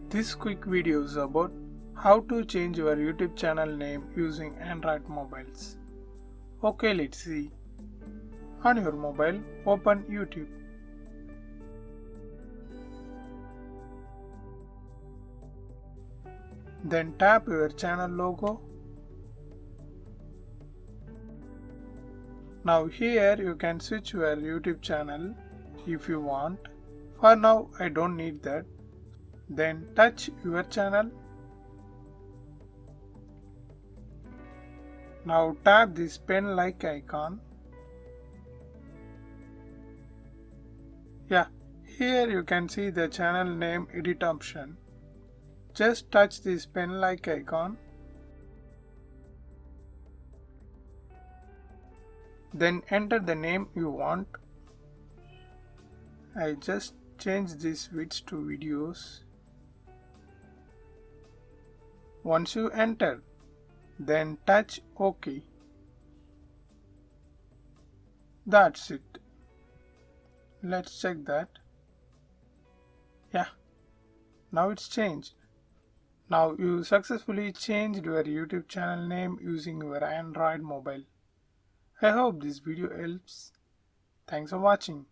This quick video is about how to change your YouTube channel name using Android mobiles. Okay, let's see. On your mobile, open YouTube. Then tap your channel logo. Now here you can switch your YouTube channel if you want. For now I don't need that. Then touch your channel. Now tap this pen like icon. Yeah, here you can see the channel name edit option. Just touch this pen like icon. Then enter the name you want. I just change this width to videos. Once you enter, then touch OK. That's it. Let's check that. Yeah, now it's changed. Now you successfully changed your YouTube channel name using your Android mobile. I hope this video helps. Thanks for watching.